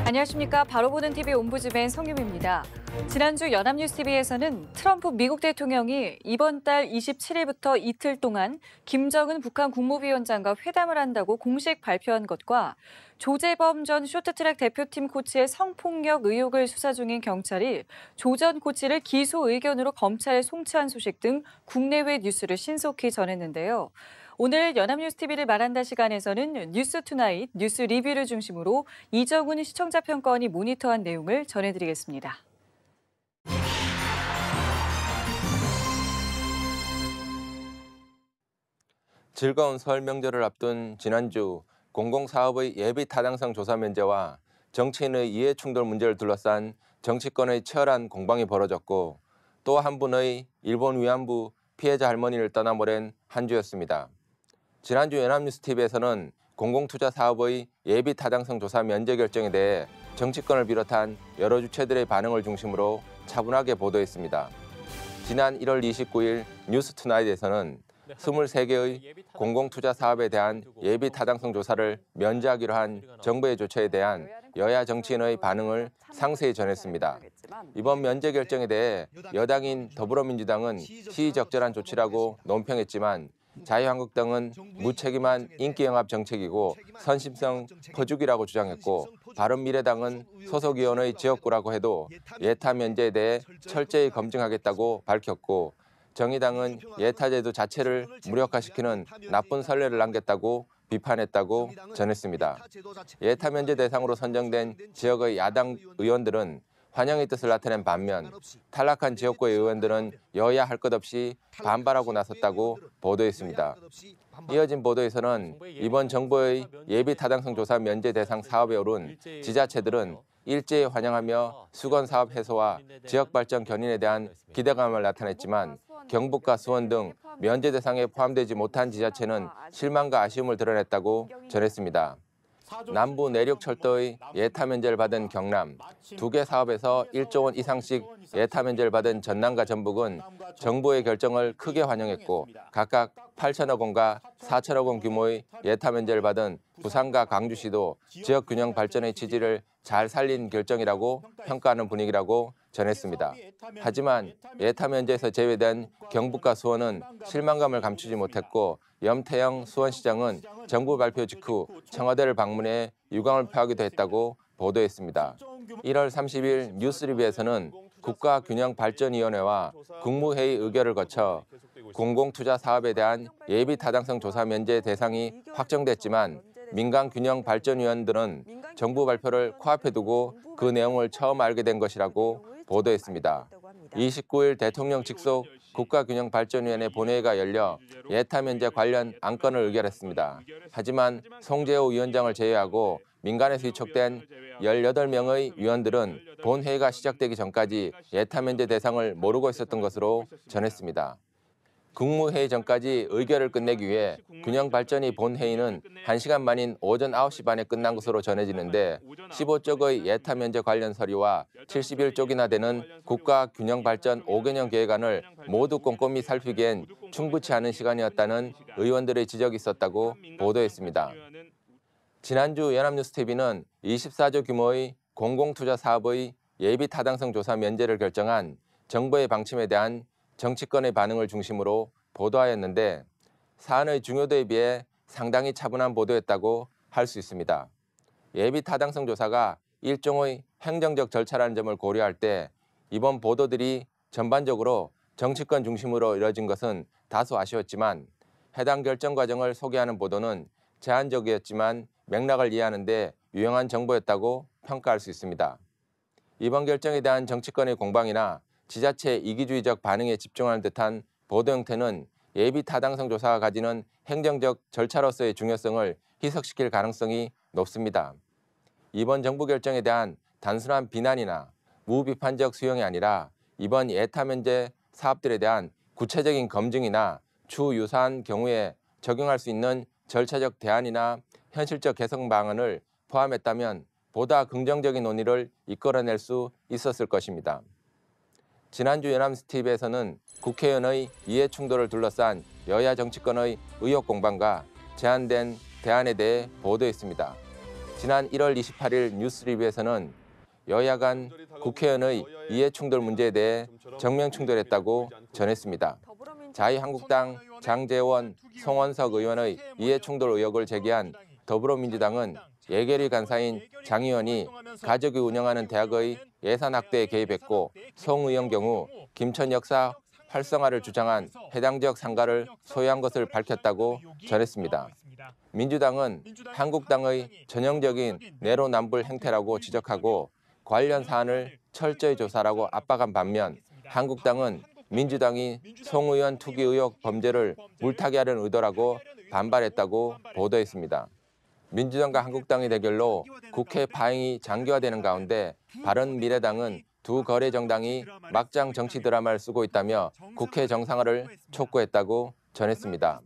안녕하십니까. 바로 보는 TV 옴부즈맨 송유미입니다. 지난주 연합뉴스TV에서는 트럼프 미국 대통령이 이번 달 27일부터 이틀 동안 김정은 북한 국무위원장과 회담을 한다고 공식 발표한 것과 조재범 전 쇼트트랙 대표팀 코치의 성폭력 의혹을 수사 중인 경찰이 조 전 코치를 기소 의견으로 검찰에 송치한 소식 등 국내외 뉴스를 신속히 전했는데요. 오늘 연합뉴스TV를 말한다 시간에서는 뉴스투나잇, 뉴스 리뷰를 중심으로 이정훈 시청자 평가원이 모니터한 내용을 전해드리겠습니다. 즐거운 설 명절을 앞둔 지난주 공공사업의 예비 타당성 조사 면제와 정치인의 이해 충돌 문제를 둘러싼 정치권의 치열한 공방이 벌어졌고 또 한 분의 일본 위안부 피해자 할머니를 떠나보낸 한 주였습니다. 지난주 연합뉴스TV에서는 공공투자 사업의 예비 타당성 조사 면제 결정에 대해 정치권을 비롯한 여러 주체들의 반응을 중심으로 차분하게 보도했습니다. 지난 1월 29일 뉴스투나잇에서는 23개의 공공투자 사업에 대한 예비 타당성 조사를 면제하기로 한 정부의 조처에 대한 여야 정치인의 반응을 상세히 전했습니다. 이번 면제 결정에 대해 여당인 더불어민주당은 시의적절한 조치라고 논평했지만 자유한국당은 무책임한 인기영합 정책이고 선심성 퍼주기라고 주장했고 바른미래당은 소속 의원의 지역구라고 해도 예타 면제에 대해 철저히 검증하겠다고 밝혔고 정의당은 예타제도 자체를 무력화시키는 나쁜 선례를 남겼다고 비판했다고 전했습니다. 예타 면제 대상으로 선정된 지역의 야당 의원들은 환영의 뜻을 나타낸 반면 탈락한 지역구의 의원들은 여야 할 것 없이 반발하고 나섰다고 보도했습니다. 이어진 보도에서는 이번 정부의 예비 타당성 조사 면제 대상 사업에 오른 지자체들은 일제히 환영하며 수건 사업 해소와 지역 발전 견인에 대한 기대감을 나타냈지만 경북과 수원 등 면제 대상에 포함되지 못한 지자체는 실망과 아쉬움을 드러냈다고 전했습니다. 남부 내륙철도의 예타 면제를 받은 경남, 2개 사업에서 1조 원 이상씩 예타 면제를 받은 전남과 전북은 정부의 결정을 크게 환영했고 각각 8천억 원과 4천억 원 규모의 예타 면제를 받은 부산과 광주시도 지역 균형 발전의 취지를 잘 살린 결정이라고 평가하는 분위기라고 전했습니다. 하지만 예타 면제에서 제외된 경북과 수원은 실망감을 감추지 못했고 염태영 수원시장은 정부 발표 직후 청와대를 방문해 유감을 표하기도 했다고 보도했습니다. 1월 30일 뉴스리뷰에서는 국가균형발전위원회와 국무회의 의결을 거쳐 공공투자 사업에 대한 예비 타당성 조사 면제 대상이 확정됐지만 민간균형발전위원들은 정부 발표를 코앞에 두고 그 내용을 처음 알게 된 것이라고 보도했습니다. 29일 대통령 직속 국가균형발전위원회 본회의가 열려 예타 면제 관련 안건을 의결했습니다. 하지만 송재호 위원장을 제외하고 민간에서 위촉된 18명의 위원들은 본회의가 시작되기 전까지 예타 면제 대상을 모르고 있었던 것으로 전했습니다. 국무회의 전까지 의결을 끝내기 위해 균형발전위 본회의는 1시간 만인 오전 9시 반에 끝난 것으로 전해지는데 15쪽의 예타 면제 관련 서류와 71쪽이나 되는 국가균형발전 5개년 계획안을 모두 꼼꼼히 살피기엔 충분치 않은 시간이었다는 의원들의 지적이 있었다고 보도했습니다. 지난주 연합뉴스TV는 24조 규모의 공공투자 사업의 예비 타당성 조사 면제를 결정한 정부의 방침에 대한 정치권의 반응을 중심으로 보도하였는데 사안의 중요도에 비해 상당히 차분한 보도였다고 할 수 있습니다. 예비 타당성 조사가 일종의 행정적 절차라는 점을 고려할 때 이번 보도들이 전반적으로 정치권 중심으로 이뤄진 것은 다소 아쉬웠지만 해당 결정 과정을 소개하는 보도는 제한적이었지만 맥락을 이해하는 데 유용한 정보였다고 평가할 수 있습니다. 이번 결정에 대한 정치권의 공방이나 지자체 이기주의적 반응에 집중하는 듯한 보도 형태는 예비 타당성 조사가 가지는 행정적 절차로서의 중요성을 희석시킬 가능성이 높습니다. 이번 정부 결정에 대한 단순한 비난이나 무비판적 수용이 아니라 이번 예타 면제 사업들에 대한 구체적인 검증이나 추후 유사한 경우에 적용할 수 있는 절차적 대안이나 현실적 개선 방안을 포함했다면 보다 긍정적인 논의를 이끌어낼 수 있었을 것입니다. 지난주 연합뉴스TV에서는 국회의원의 이해 충돌을 둘러싼 여야 정치권의 의혹 공방과 제안된 대안에 대해 보도했습니다. 지난 1월 28일 뉴스리뷰에서는 여야 간 국회의원의 이해충돌 문제에 대해 정면 충돌했다고 전했습니다. 자유한국당 장제원, 송원석 의원의 이해충돌 의혹을 제기한 더불어민주당은 예결위 간사인 장 의원이 가족이 운영하는 대학의 예산 확대에 개입했고 송 의원 경우 김천 역사 활성화를 주장한 해당 지역 상가를 소유한 것을 밝혔다고 전했습니다. 민주당은 한국당의 전형적인 내로남불 행태라고 지적하고 관련 사안을 철저히 조사하라고 압박한 반면 한국당은 민주당이 송 의원 투기 의혹 범죄를 물타기 하려는 의도라고 반발했다고 보도했습니다. 민주당과 한국당의 대결로 국회 파행이 장기화되는 가운데 바른미래당은 두 거래 정당이 막장 정치 드라마를 쓰고 있다며 국회 정상화를 촉구했다고 전했습니다.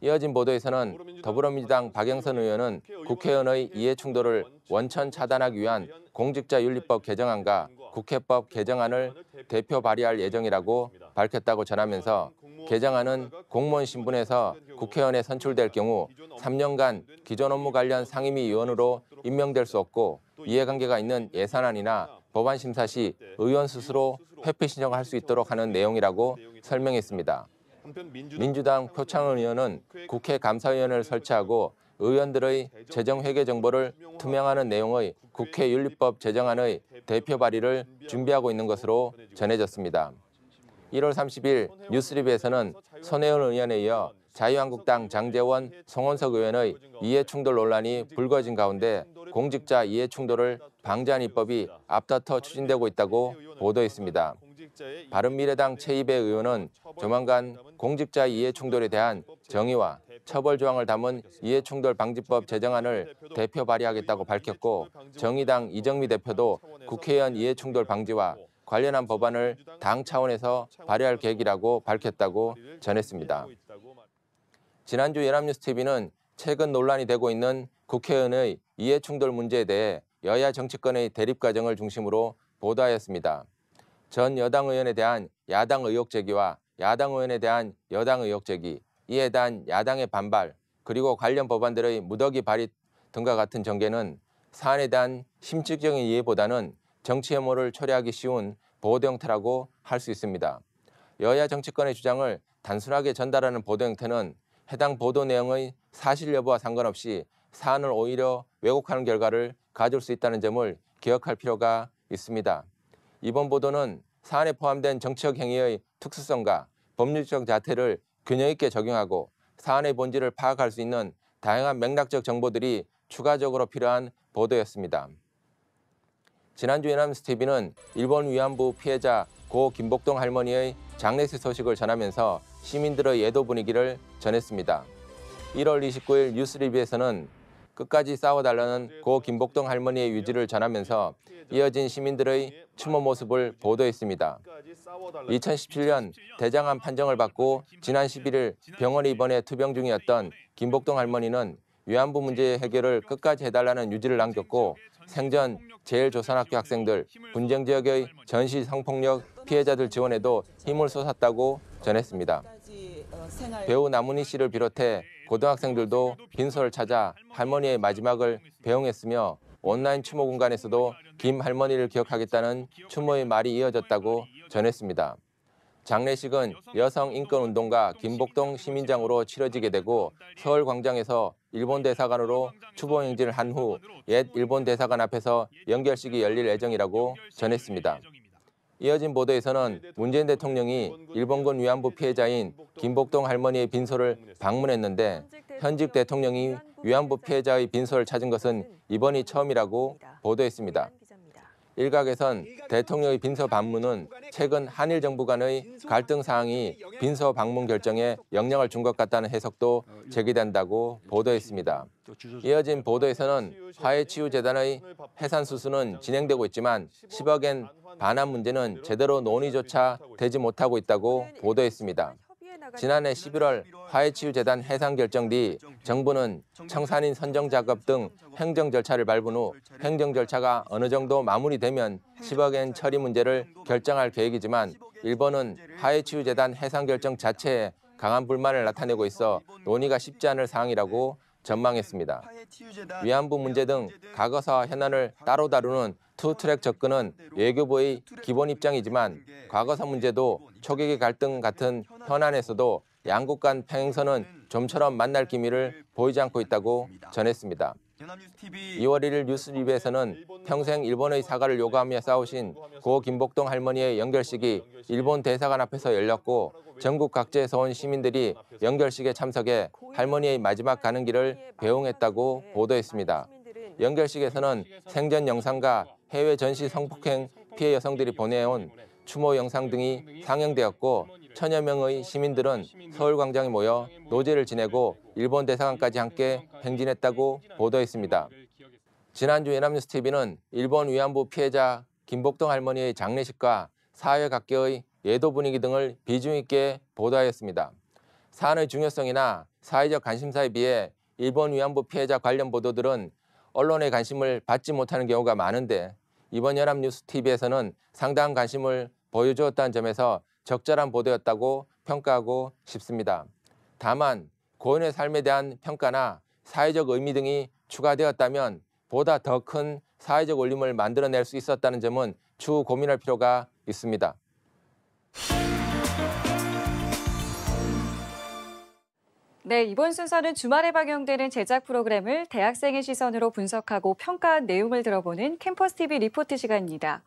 이어진 보도에서는 더불어민주당 박영선 의원은 국회의원의 이해충돌을 원천 차단하기 위한 공직자윤리법 개정안과 국회법 개정안을 대표 발의할 예정이라고 밝혔다고 전하면서 개정안은 공무원 신분에서 국회의원에 선출될 경우 3년간 기존 업무 관련 상임위 의원으로 임명될 수 없고 이해관계가 있는 예산안이나 법안 심사 시 의원 스스로 회피 신청을 할 수 있도록 하는 내용이라고 설명했습니다. 민주당 표창원 의원은 국회 감사위원회를 설치하고 의원들의 재정회계 정보를 투명하는 내용의 국회 윤리법 제정안의 대표 발의를 준비하고 있는 것으로 전해졌습니다. 1월 30일 뉴스리뷰에서는 손혜원 의원에 이어 자유한국당 장제원, 송원석 의원의 이해충돌 논란이 불거진 가운데 공직자 이해충돌을 방지하는 입법이 앞다퉈 추진되고 있다고 보도했습니다. 바른미래당 최이배 의원은 조만간 공직자 이해충돌에 대한 정의와 처벌 조항을 담은 이해충돌 방지법 제정안을 대표 발의하겠다고 밝혔고 정의당 이정미 대표도 국회의원 이해충돌 방지와 관련한 법안을 당 차원에서 발의할 계획이라고 밝혔다고 전했습니다. 지난주 연합뉴스TV는 최근 논란이 되고 있는 국회의원의 이해충돌 문제에 대해 여야 정치권의 대립 과정을 중심으로 보도하였습니다. 전 여당 의원에 대한 야당 의혹 제기와 야당 의원에 대한 여당 의혹 제기, 이에 대한 야당의 반발, 그리고 관련 법안들의 무더기 발의 등과 같은 전개는 사안에 대한 심층적인 이해보다는 정치 혐오를 초래하기 쉬운 보도 형태라고 할 수 있습니다. 여야 정치권의 주장을 단순하게 전달하는 보도 형태는 해당 보도 내용의 사실 여부와 상관없이 사안을 오히려 왜곡하는 결과를 가져올 수 있다는 점을 기억할 필요가 있습니다. 이번 보도는 사안에 포함된 정치적 행위의 특수성과 법률적 자태를 균형 있게 적용하고 사안의 본질을 파악할 수 있는 다양한 맥락적 정보들이 추가적으로 필요한 보도였습니다. 지난주 연합뉴스TV는 일본 위안부 피해자 고 김복동 할머니의 장례식 소식을 전하면서 시민들의 예도 분위기를 전했습니다. 1월 29일 뉴스리뷰에서는 끝까지 싸워달라는 고 김복동 할머니의 유지를 전하면서 이어진 시민들의 추모 모습을 보도했습니다. 2017년 대장암 판정을 받고 지난 11일 병원에 입원해 투병 중이었던 김복동 할머니는 위안부 문제 해결을 끝까지 해달라는 유지를 남겼고 생전 제일조선학교 학생들, 분쟁 지역의 전시 성폭력 피해자들 지원에도 힘을 쏟았다고 전했습니다. 배우 남은희 씨를 비롯해 고등학생들도 빈소를 찾아 할머니의 마지막을 배웅했으며 온라인 추모 공간에서도 김 할머니를 기억하겠다는 추모의 말이 이어졌다고 전했습니다. 장례식은 여성인권운동가 김복동 시민장으로 치러지게 되고 서울광장에서 일본 대사관으로 추모 행진을 한 후 옛 일본 대사관 앞에서 연결식이 열릴 예정이라고 전했습니다. 이어진 보도에서는 문재인 대통령이 일본군 위안부 피해자인 김복동 할머니의 빈소를 방문했는데 현직 대통령이 위안부 피해자의 빈소를 찾은 것은 이번이 처음이라고 보도했습니다. 일각에선 대통령의 빈소 방문은 최근 한일 정부 간의 갈등 사항이 빈소 방문 결정에 영향을 준 것 같다는 해석도 제기된다고 보도했습니다. 이어진 보도에서는 화해치유재단의 해산 수수는 진행되고 있지만 10억엔 반환 문제는 제대로 논의조차 되지 못하고 있다고 보도했습니다. 지난해 11월 화해치유재단 해산 결정 뒤 정부는 청산인 선정 작업 등 행정 절차를 밟은 후 행정 절차가 어느 정도 마무리되면 10억엔 처리 문제를 결정할 계획이지만 일본은 화해치유재단 해산 결정 자체에 강한 불만을 나타내고 있어 논의가 쉽지 않을 사항이라고 전망했습니다. 위안부 문제 등 과거사와 현안을 따로 다루는 투트랙 접근은 외교부의 기본 입장이지만 과거사 문제도 초계기 갈등 같은 현안에서도 양국 간 평행선은 좀처럼 만날 기미를 보이지 않고 있다고 전했습니다. 2월 1일 뉴스리뷰에서는 평생 일본의 사과를 요구하며 싸우신 고 김복동 할머니의 연결식이 일본 대사관 앞에서 열렸고 전국 각지에서 온 시민들이 연결식에 참석해 할머니의 마지막 가는 길을 배웅했다고 보도했습니다. 연결식에서는 생전 영상과 해외 전시 성폭행 피해 여성들이 보내온 추모 영상 등이 상영되었고 천여 명의 시민들은 서울광장에 모여 노제를 지내고 일본 대사관까지 함께 행진했다고 보도했습니다. 지난주 연합뉴스TV는 일본 위안부 피해자 김복동 할머니의 장례식과 사회 각계의 예도 분위기 등을 비중 있게 보도하였습니다. 사안의 중요성이나 사회적 관심사에 비해 일본 위안부 피해자 관련 보도들은 언론의 관심을 받지 못하는 경우가 많은데 이번 연합뉴스TV에서는 상당한 관심을 보여주었다는 점에서 적절한 보도였다고 평가하고 싶습니다. 다만 고인의 삶에 대한 평가나 사회적 의미 등이 추가되었다면 보다 더 큰 사회적 울림을 만들어낼 수 있었다는 점은 추후 고민할 필요가 있습니다. 네, 이번 순서는 주말에 방영되는 제작 프로그램을 대학생의 시선으로 분석하고 평가한 내용을 들어보는 캠퍼스TV 리포트 시간입니다.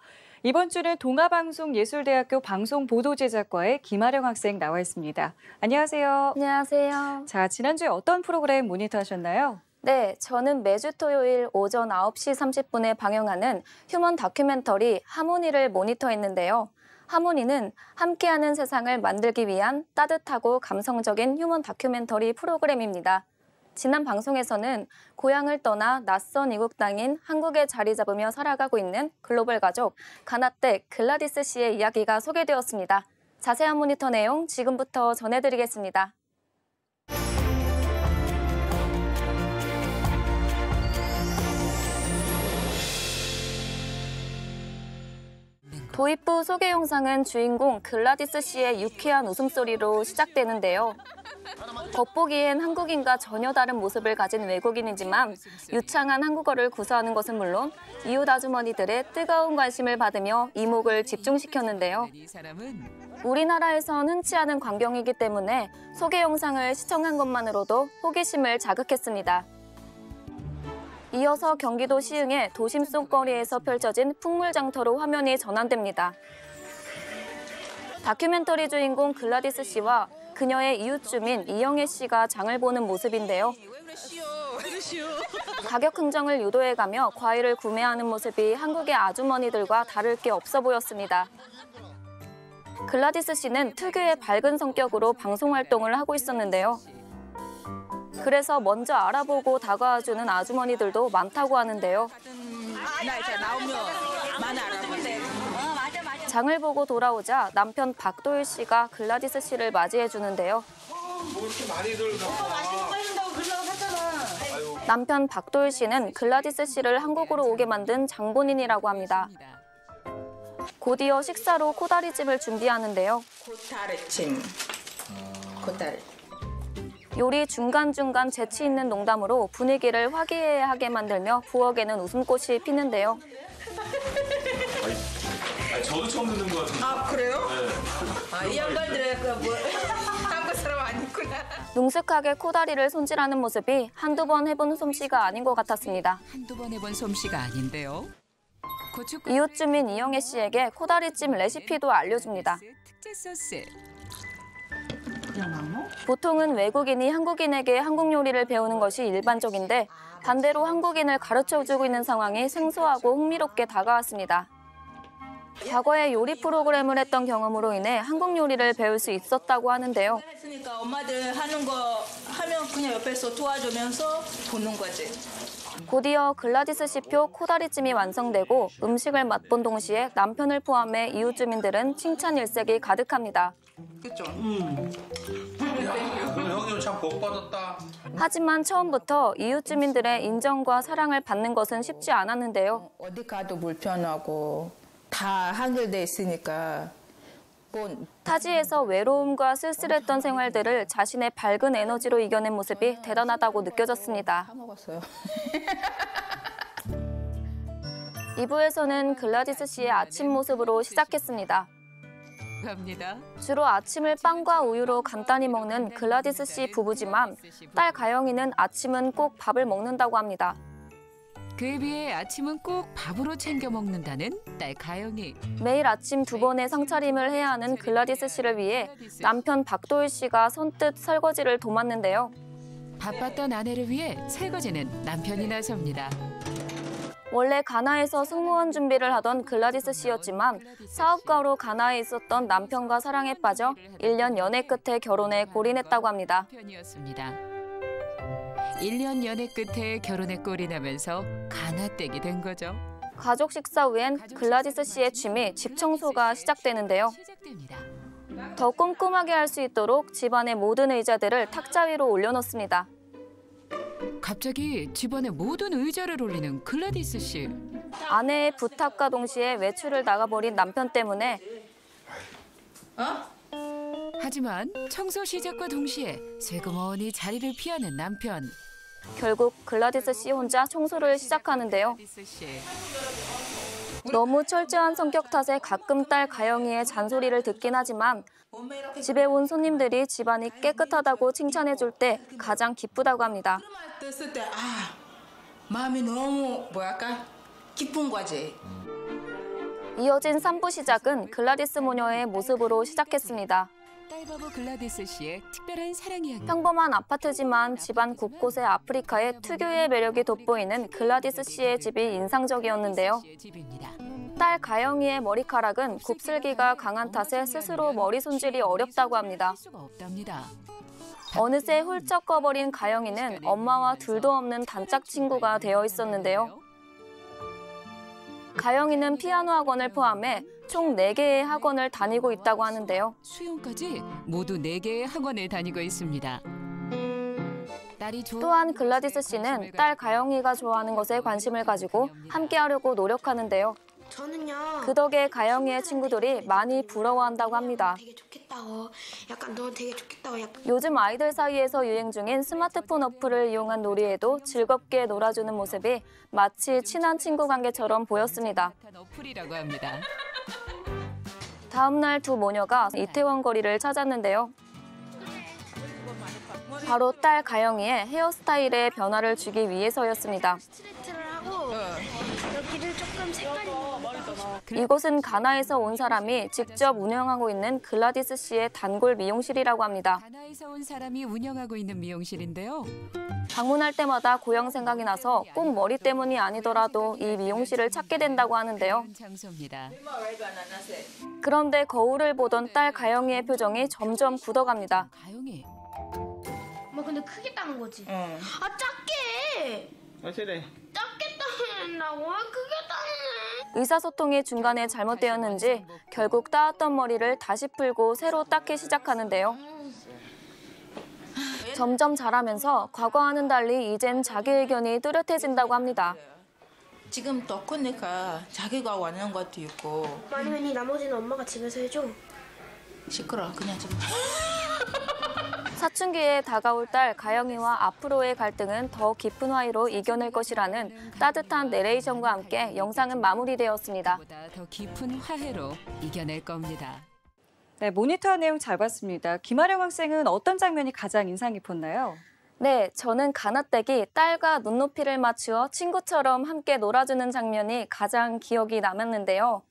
이번 주는 동아방송예술대학교 방송보도제작과의 김아령 학생 나와 있습니다. 안녕하세요. 안녕하세요. 자, 지난주에 어떤 프로그램 모니터하셨나요? 네, 저는 매주 토요일 오전 9시 30분에 방영하는 휴먼 다큐멘터리 하모니를 모니터했는데요. 하모니는 함께하는 세상을 만들기 위한 따뜻하고 감성적인 휴먼 다큐멘터리 프로그램입니다. 지난 방송에서는 고향을 떠나 낯선 이국 땅인 한국에 자리 잡으며 살아가고 있는 글로벌 가족 가나떼 글라디스 씨의 이야기가 소개되었습니다. 자세한 모니터 내용 지금부터 전해드리겠습니다. 도입부 소개 영상은 주인공 글라디스 씨의 유쾌한 웃음소리로 시작되는데요. 겉보기엔 한국인과 전혀 다른 모습을 가진 외국인이지만 유창한 한국어를 구사하는 것은 물론 이웃 아주머니들의 뜨거운 관심을 받으며 이목을 집중시켰는데요. 우리나라에선 흔치 않은 광경이기 때문에 소개 영상을 시청한 것만으로도 호기심을 자극했습니다. 이어서 경기도 시흥의 도심 속 거리에서 펼쳐진 풍물장터로 화면이 전환됩니다. 다큐멘터리 주인공 글라디스 씨와 그녀의 이웃 주민 이영애 씨가 장을 보는 모습인데요. 가격 흥정을 유도해가며 과일을 구매하는 모습이 한국의 아주머니들과 다를 게 없어 보였습니다. 글라디스 씨는 특유의 밝은 성격으로 방송 활동을 하고 있었는데요. 그래서 먼저 알아보고 다가와주는 아주머니들도 많다고 하는데요. 장을 보고 돌아오자 남편 박도일 씨가 글라디스 씨를 맞이해 주는데요. 남편 박도일 씨는 글라디스 씨를 한국으로 오게 만든 장본인이라고 합니다. 곧이어 식사로 코다리찜을 준비하는데요. 요리 중간중간 재치 있는 농담으로 분위기를 화기애애하게 만들며 부엌에는 웃음꽃이 피는데요. 저도 처음 듣는 것 같은데. 아, 그래요? 네. 이 양반들은 한국 사람 아니구나. 능숙하게 코다리를 손질하는 모습이 한두 번 해본 솜씨가 아닌 것 같았습니다. 한두 번 해본 솜씨가 아닌데요. 이웃 주민 이영애 씨에게 코다리찜 레시피도 알려줍니다. 특제 소스. 보통은 외국인이 한국인에게 한국 요리를 배우는 것이 일반적인데 반대로 한국인을 가르쳐주고 있는 상황이 생소하고 흥미롭게 다가왔습니다. 과거에 요리 프로그램을 했던 경험으로 인해 한국 요리를 배울 수 있었다고 하는데요. 그러니까 엄마들 하는 거 하면 그냥 옆에서 도와주면서 보는 거지. 곧이어 글라디스 씨표 코다리찜이 완성되고 음식을 맛본 동시에 남편을 포함해 이웃 주민들은 칭찬 일색이 가득합니다. 그렇죠. 형님 참 복 받았다. 하지만 처음부터 이웃 주민들의 인정과 사랑을 받는 것은 쉽지 않았는데요. 어디 가도 불편하고 다 한글돼 있으니까 타지에서 외로움과 쓸쓸했던 생활들을 자신의 밝은 에너지로 이겨낸 모습이 대단하다고 느껴졌습니다. 2부에서는 글라디스 씨의 아침 모습으로 시작했습니다. 갑니다. 주로 아침을 빵과 우유로 간단히 먹는 글라디스 씨 부부지만 딸 가영이는 아침은 꼭 밥을 먹는다고 합니다. 그에 비해 아침은 꼭 밥으로 챙겨 먹는다는 딸 가영이. 매일 아침 2번의 상차림을 해야 하는 글라디스 씨를 위해 남편 박도일 씨가 선뜻 설거지를 도맡는데요. 바빴던 아내를 위해 설거지는 남편이 나섭니다. 원래 가나에서 승무원 준비를 하던 글라디스 씨였지만 사업가로 가나에 있었던 남편과 사랑에 빠져 1년 연애 끝에 결혼에 골인했다고 합니다. 1년 연애 끝에 결혼에 꼴이 나면서 가나댁이 된 거죠. 가족 식사 후엔 글라디스 씨의 취미 집 청소가 시작되는데요. 더 꼼꼼하게 할 수 있도록 집안의 모든 의자들을 탁자 위로 올려놓습니다. 갑자기 집안의 모든 의자를 올리는 글라디스 씨. 아내의 부탁과 동시에 외출을 나가버린 남편 때문에 하지만 청소 시작과 동시에 슬그머니 자리를 피하는 남편. 결국 글라디스 씨 혼자 청소를 시작하는데요. 글라디스 씨. 너무 철저한 성격 탓에 가끔 딸 가영이의 잔소리를 듣긴 하지만 집에 온 손님들이 집안이 깨끗하다고 칭찬해줄 때 가장 기쁘다고 합니다. 됐을 때 마음이 너무 기쁜 거지. 이어진 3부 시작은 글라디스 모녀의 모습으로 시작했습니다. 딸바보 글라디스 씨의 특별한 사랑 이야기. 평범한 아파트지만 집안 곳곳에 아프리카의 특유의 매력이 돋보이는 글라디스 씨의 집이 인상적이었는데요. 딸 가영이의 머리카락은 곱슬기가 강한 탓에 스스로 머리 손질이 어렵다고 합니다. 어느새 훌쩍 커버린 가영이는 엄마와 둘도 없는 단짝 친구가 되어 있었는데요. 가영이는 피아노 학원을 포함해 총 4개의 학원을 다니고 있다고 하는데요. 수영까지 모두 4개의 학원을 다니고 있습니다. 또한 글라디스 씨는 딸 가영이가 좋아하는 것에 관심을 가지고 함께하려고 노력하는데요. 저는요. 그 덕에 가영이의 친구들이 많이 부러워한다고 합니다. 되게 좋겠다고. 약간 너 되게 좋겠다고. 요즘 아이들 사이에서 유행 중인 스마트폰 어플을 이용한 놀이에도 즐겁게 놀아주는 모습이 마치 친한 친구 관계처럼 보였습니다. 어플이라고 합니다. 다음 날 두 모녀가 이태원 거리를 찾았는데요. 바로 딸 가영이의 헤어스타일에 변화를 주기 위해서였습니다. 스트레이트를 하고 여기를 조금 색깔이 이곳은 가나에서 온 사람이 직접 운영하고 있는 글라디스 씨의 단골 미용실이라고 합니다. 가나에서 온 사람이 운영하고 있는 미용실인데요. 방문할 때마다 고향 생각이 나서 꼭 머리 때문이 아니더라도 이 미용실을 찾게 된다고 하는데요. 장소입니다. 그런데 거울을 보던 딸 가영이의 표정이 점점 굳어갑니다. 가영이. 엄마 근데 크게 따는 거지? 작게! 작게 따는다고? 왜 크게 따는 의사소통이 중간에 잘못되었는지 결국 따왔던 머리를 다시 풀고 새로 닦기 시작하는데요. 점점 자라면서 과거와는 달리 이젠 자기 의견이 뚜렷해진다고 합니다. 지금 더 크니까 자기가 원하는 것도 있고. 아니면 이 나머지는 엄마가 집에서 해줘. 시끄러. 그냥 좀. 사춘기에 다가올 딸 가영이와 앞으로의 갈등은 더 깊은 화해로 이겨낼 것이라는 따뜻한 내레이션과 함께 영상은 마무리되었습니다. 보다 더 깊은 화해로 이겨낼 겁니다. 네, 모니터 내용 잘 봤습니다. 김아령 학생은 어떤 장면이 가장 인상 깊었나요? 네, 저는 가나댁이 딸과 눈높이를 맞추어 친구처럼 함께 놀아주는 장면이 가장 기억이 남았는데요.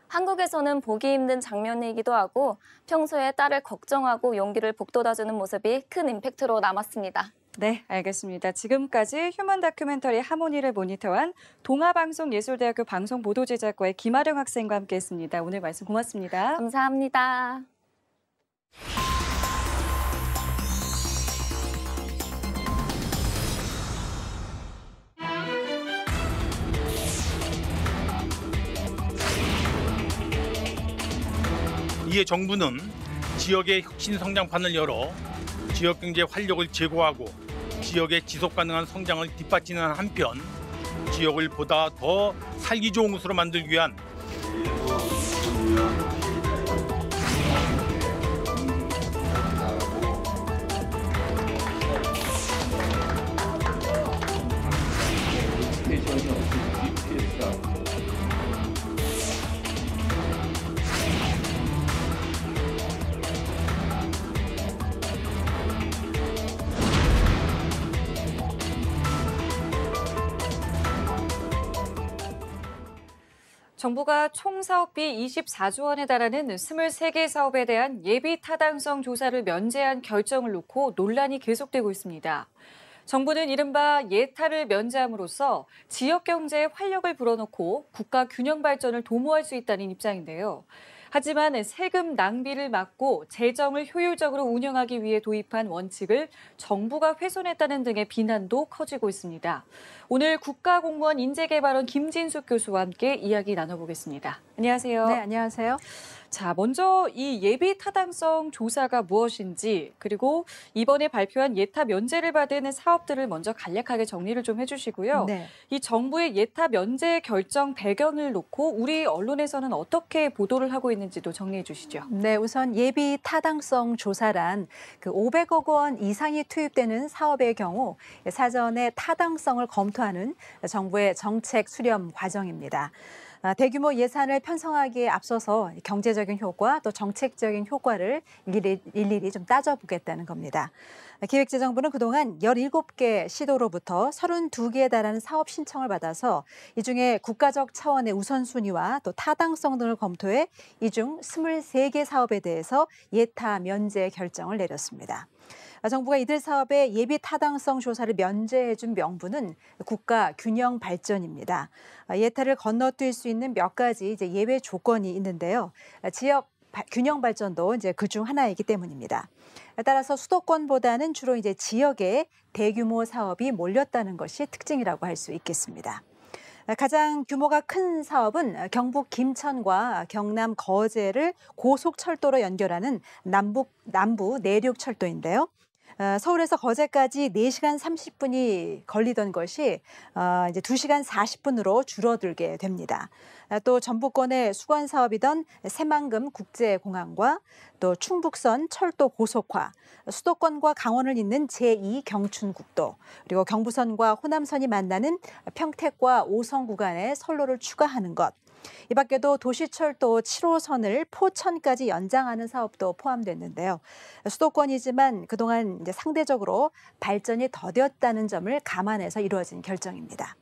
한국에서는 보기 힘든 장면이기도 하고 평소에 딸을 걱정하고 용기를 북돋아주는 모습이 큰 임팩트로 남았습니다. 네, 알겠습니다. 지금까지 휴먼 다큐멘터리 하모니를 모니터한 동아방송예술대학교 방송보도제작과의 김아령 학생과 함께했습니다. 오늘 말씀 고맙습니다. 감사합니다. 이에 정부는 지역의 혁신 성장판을 열어 지역 경제 활력을 제고하고 지역의 지속 가능한 성장을 뒷받치는 한편 지역을 보다 더 살기 좋은 곳으로 만들기 위한 정부가 총 사업비 24조 원에 달하는 23개 사업에 대한 예비 타당성 조사를 면제한 결정을 놓고 논란이 계속되고 있습니다. 정부는 이른바 예타를 면제함으로써 지역 경제에 활력을 불어넣고 국가 균형 발전을 도모할 수 있다는 입장인데요. 하지만 세금 낭비를 막고 재정을 효율적으로 운영하기 위해 도입한 원칙을 정부가 훼손했다는 등의 비난도 커지고 있습니다. 오늘 국가공무원 인재개발원 김진숙 교수와 함께 이야기 나눠보겠습니다. 안녕하세요. 네, 안녕하세요. 자, 먼저 이 예비 타당성 조사가 무엇인지, 그리고 이번에 발표한 예타 면제를 받은 사업들을 먼저 간략하게 정리를 좀 해주시고요. 네. 이 정부의 예타 면제 결정 배경을 놓고 우리 언론에서는 어떻게 보도를 하고 있는지도 정리해 주시죠. 네, 우선 예비 타당성 조사란 그 500억 원 이상이 투입되는 사업의 경우 사전에 타당성을 검토하는 정부의 정책 수렴 과정입니다. 대규모 예산을 편성하기에 앞서서 경제적인 효과 또 정책적인 효과를 일일이 좀 따져보겠다는 겁니다. 기획재정부는 그동안 17개 시도로부터 32개에 달하는 사업 신청을 받아서 이 중에 국가적 차원의 우선순위와 또 타당성 등을 검토해 이 중 23개 사업에 대해서 예타 면제 결정을 내렸습니다. 정부가 이들 사업의 예비 타당성 조사를 면제해준 명분은 국가 균형 발전입니다. 예타를 건너뛸 수 있는 몇 가지 이제 예외 조건이 있는데요. 지역 균형 발전도 이제 그중 하나이기 때문입니다. 따라서 수도권보다는 주로 이제 지역에 대규모 사업이 몰렸다는 것이 특징이라고 할 수 있겠습니다. 가장 규모가 큰 사업은 경북 김천과 경남 거제를 고속철도로 연결하는 남부 내륙철도인데요. 서울에서 거제까지 4시간 30분이 걸리던 것이 이제 2시간 40분으로 줄어들게 됩니다. 또 전북권의 수건 사업이던 새만금 국제공항과 또 충북선 철도 고속화, 수도권과 강원을 잇는 제2 경춘국도, 그리고 경부선과 호남선이 만나는 평택과 오성 구간에 선로를 추가하는 것, 이 밖에도 도시철도 7호선을 포천까지 연장하는 사업도 포함됐는데요. 수도권이지만 그동안 이제 상대적으로 발전이 더뎠다는 점을 감안해서 이루어진 결정입니다.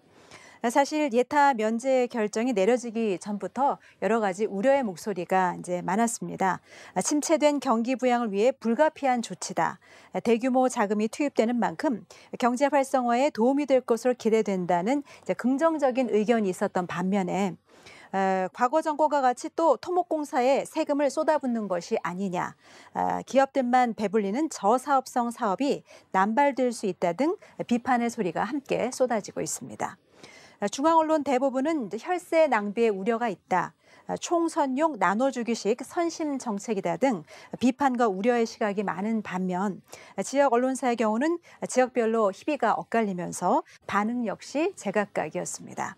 사실 예타 면제 결정이 내려지기 전부터 여러 가지 우려의 목소리가 이제 많았습니다. 침체된 경기 부양을 위해 불가피한 조치다. 대규모 자금이 투입되는 만큼 경제 활성화에 도움이 될 것으로 기대된다는 이제 긍정적인 의견이 있었던 반면에 과거 정권과 같이 또 토목공사에 세금을 쏟아붓는 것이 아니냐, 기업들만 배불리는 저사업성 사업이 남발될 수 있다 등 비판의 소리가 함께 쏟아지고 있습니다. 중앙 언론 대부분은 혈세 낭비의 우려가 있다, 총선용 나눠주기식 선심 정책이다 등 비판과 우려의 시각이 많은 반면 지역 언론사의 경우는 지역별로 희비가 엇갈리면서 반응 역시 제각각이었습니다.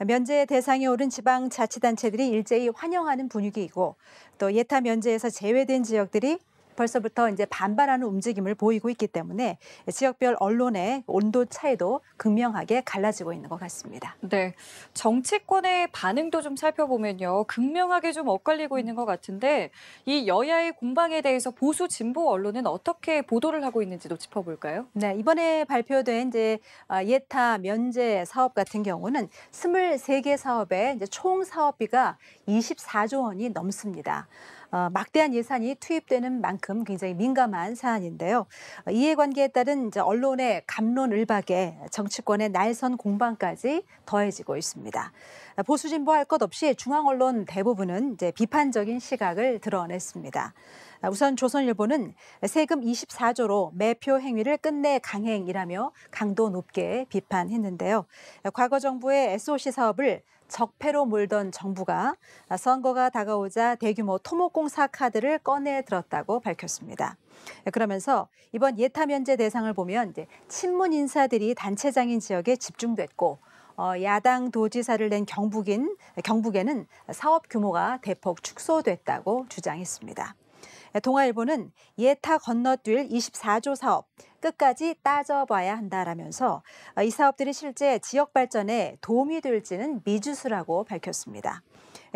면제 대상에 오른 지방자치단체들이 일제히 환영하는 분위기이고 또 예타 면제에서 제외된 지역들이 벌써부터 이제 반발하는 움직임을 보이고 있기 때문에 지역별 언론의 온도 차이도 극명하게 갈라지고 있는 것 같습니다. 네, 정치권의 반응도 좀 살펴보면요, 극명하게 좀 엇갈리고 있는 것 같은데 이 여야의 공방에 대해서 보수 진보 언론은 어떻게 보도를 하고 있는지도 짚어볼까요? 네, 이번에 발표된 이제 예타 면제 사업 같은 경우는 23개 사업에 이제 총 사업비가 24조 원이 넘습니다. 막대한 예산이 투입되는 만큼 굉장히 민감한 사안인데요. 이해관계에 따른 이제 언론의 갑론을박에 정치권의 날선 공방까지 더해지고 있습니다. 보수 진보 할 것 없이 중앙 언론 대부분은 이제 비판적인 시각을 드러냈습니다. 우선 조선일보는 세금 24조로 매표 행위를 끝내 강행이라며 강도 높게 비판했는데요. 과거 정부의 SOC 사업을 적폐로 몰던 정부가 선거가 다가오자 대규모 토목공사 카드를 꺼내 들었다고 밝혔습니다. 그러면서 이번 예타 면제 대상을 보면 이제 친문 인사들이 단체장인 지역에 집중됐고 야당 도지사를 낸 경북에는 사업 규모가 대폭 축소됐다고 주장했습니다. 동아일보는 예타 건너뛸 24조 사업 끝까지 따져봐야 한다라면서 이 사업들이 실제 지역 발전에 도움이 될지는 미지수라고 밝혔습니다.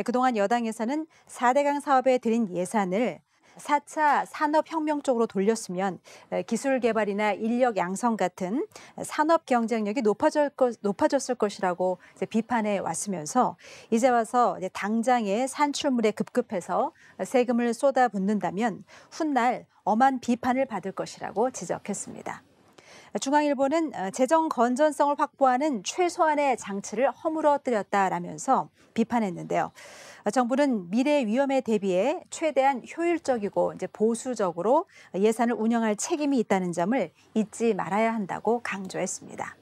그동안 여당에서는 4대강 사업에 들인 예산을 4차 산업혁명 쪽으로 돌렸으면 기술 개발이나 인력 양성 같은 산업 경쟁력이 높아졌을 것이라고 비판해 왔으면서 이제 와서 당장의 산출물에 급급해서 세금을 쏟아붓는다면 훗날 엄한 비판을 받을 것이라고 지적했습니다. 중앙일보는 재정 건전성을 확보하는 최소한의 장치를 허물어뜨렸다라면서 비판했는데요. 정부는 미래 위험에 대비해 최대한 효율적이고 보수적으로 예산을 운영할 책임이 있다는 점을 잊지 말아야 한다고 강조했습니다.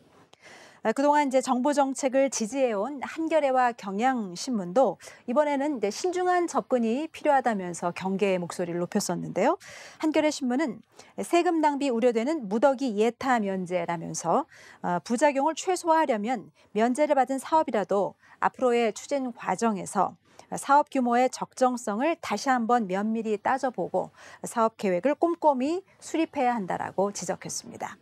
그동안 정부 정책을 지지해온 한겨레와 경향신문도 이번에는 신중한 접근이 필요하다면서 경계의 목소리를 높였었는데요. 한겨레 신문은 세금 낭비 우려되는 무더기 예타 면제라면서 부작용을 최소화하려면 면제를 받은 사업이라도 앞으로의 추진 과정에서 사업 규모의 적정성을 다시 한번 면밀히 따져보고 사업 계획을 꼼꼼히 수립해야 한다라고 지적했습니다.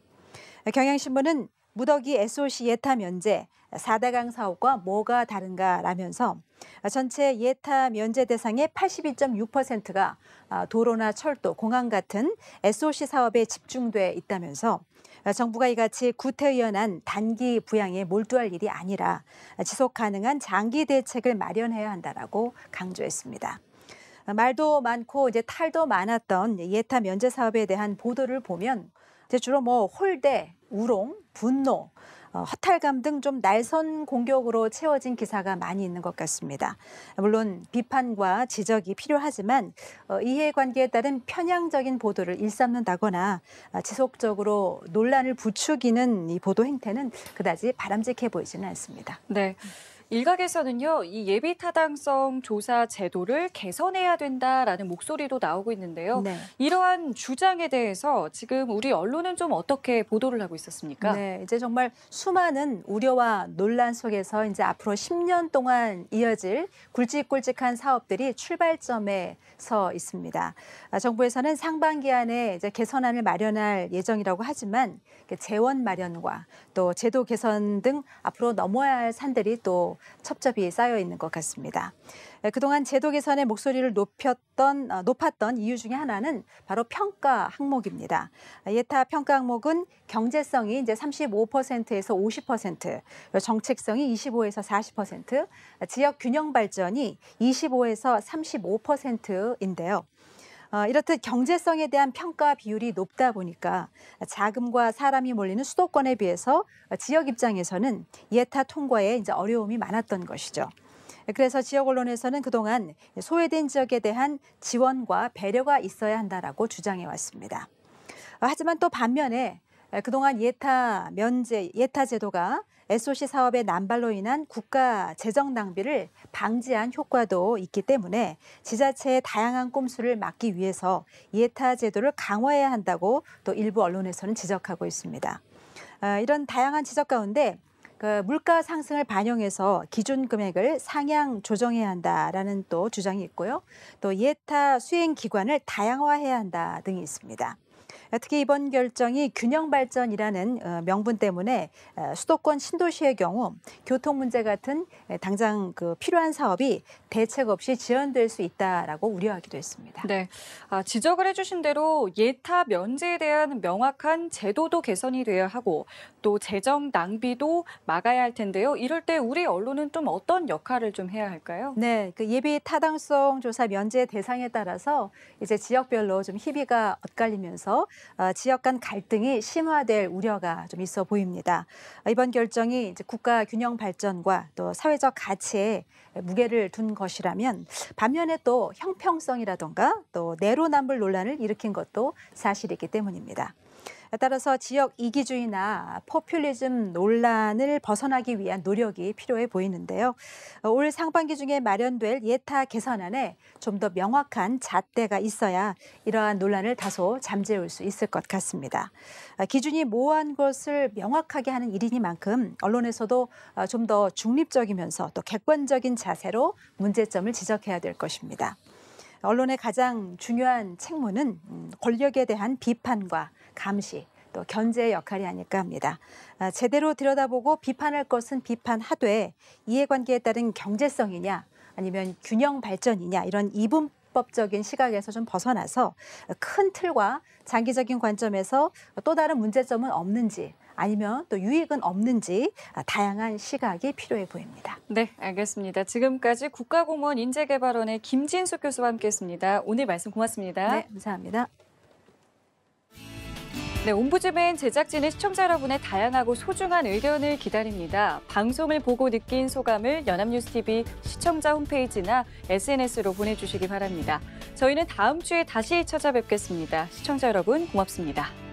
경향신문은 무더기 SOC 예타 면제, 4대강 사업과 뭐가 다른가라면서 전체 예타 면제 대상의 82.6%가 도로나 철도, 공항 같은 SOC 사업에 집중돼 있다면서 정부가 이같이 구태의연한 단기 부양에 몰두할 일이 아니라 지속 가능한 장기 대책을 마련해야 한다라고 강조했습니다. 말도 많고 탈도 많았던 예타 면제 사업에 대한 보도를 보면 주로 홀대, 우롱, 분노, 허탈감 등 좀 날선 공격으로 채워진 기사가 많이 있는 것 같습니다. 물론 비판과 지적이 필요하지만 이해관계에 따른 편향적인 보도를 일삼는다거나 지속적으로 논란을 부추기는 이 보도 행태는 그다지 바람직해 보이지는 않습니다. 네. 일각에서는요, 이 예비 타당성 조사 제도를 개선해야 된다라는 목소리도 나오고 있는데요. 네. 이러한 주장에 대해서 지금 우리 언론은 좀 어떻게 보도를 하고 있었습니까? 네, 이제 정말 수많은 우려와 논란 속에서 앞으로 10년 동안 이어질 굵직굵직한 사업들이 출발점에 서 있습니다. 정부에서는 상반기 안에 개선안을 마련할 예정이라고 하지만 재원 마련과 또 제도 개선 등 앞으로 넘어야 할 산들이 또 첩첩이 쌓여 있는 것 같습니다. 그동안 제도 개선의 목소리를 높았던 이유 중에 하나는 바로 평가 항목입니다. 예타 평가 항목은 경제성이 35%에서 50%, 정책성이 25에서 40%, 지역 균형 발전이 25에서 35%인데요. 이렇듯 경제성에 대한 평가 비율이 높다 보니까 자금과 사람이 몰리는 수도권에 비해서 지역 입장에서는 예타 통과에 어려움이 많았던 것이죠. 그래서 지역 언론에서는 그동안 소외된 지역에 대한 지원과 배려가 있어야 한다라고 주장해 왔습니다. 하지만 또 반면에 그동안 예타 면제, 예타 제도가 SOC 사업의 난발로 인한 국가 재정 낭비를 방지한 효과도 있기 때문에 지자체의 다양한 꼼수를 막기 위해서 예타 제도를 강화해야 한다고 또 일부 언론에서는 지적하고 있습니다. 이런 다양한 지적 가운데 물가 상승을 반영해서 기준 금액을 상향 조정해야 한다라는 또 주장이 있고요. 또 예타 수행 기관을 다양화해야 한다 등이 있습니다. 특히 이번 결정이 균형 발전이라는 명분 때문에 수도권 신도시의 경우 교통 문제 같은 당장 필요한 사업이 대책 없이 지연될 수 있다라고 우려하기도 했습니다. 네, 지적을 해주신 대로 예타 면제에 대한 명확한 제도도 개선이 돼야 하고 또 재정 낭비도 막아야 할 텐데요. 이럴 때 우리 언론은 좀 어떤 역할을 좀 해야 할까요? 네, 예비 타당성 조사 면제 대상에 따라서 이제 지역별로 좀 희비가 엇갈리면서 지역 간 갈등이 심화될 우려가 좀 있어 보입니다. 이번 결정이 이제 국가 균형 발전과 또 사회적 가치에 무게를 둔 것이라면 반면에 또 형평성이라던가 또 내로남불 논란을 일으킨 것도 사실이기 때문입니다. 따라서 지역 이기주의나 포퓰리즘 논란을 벗어나기 위한 노력이 필요해 보이는데요. 올 상반기 중에 마련될 예타 개선안에 좀 더 명확한 잣대가 있어야 이러한 논란을 다소 잠재울 수 있을 것 같습니다. 기준이 모호한 것을 명확하게 하는 일이니만큼 언론에서도 좀 더 중립적이면서 또 객관적인 자세로 문제점을 지적해야 될 것입니다. 언론의 가장 중요한 책무는 권력에 대한 비판과 감시, 또 견제의 역할이 아닐까 합니다. 제대로 들여다보고 비판할 것은 비판하되 이해관계에 따른 경제성이냐 아니면 균형 발전이냐 이런 이분법적인 시각에서 좀 벗어나서 큰 틀과 장기적인 관점에서 또 다른 문제점은 없는지 아니면 또 유익은 없는지 다양한 시각이 필요해 보입니다. 네, 알겠습니다. 지금까지 국가공무원 인재개발원의 김진숙 교수와 함께했습니다. 오늘 말씀 고맙습니다. 네, 감사합니다. 네, 옴부즈맨 제작진은 시청자 여러분의 다양하고 소중한 의견을 기다립니다. 방송을 보고 느낀 소감을 연합뉴스TV 시청자 홈페이지나 SNS로 보내주시기 바랍니다. 저희는 다음 주에 다시 찾아뵙겠습니다. 시청자 여러분 고맙습니다.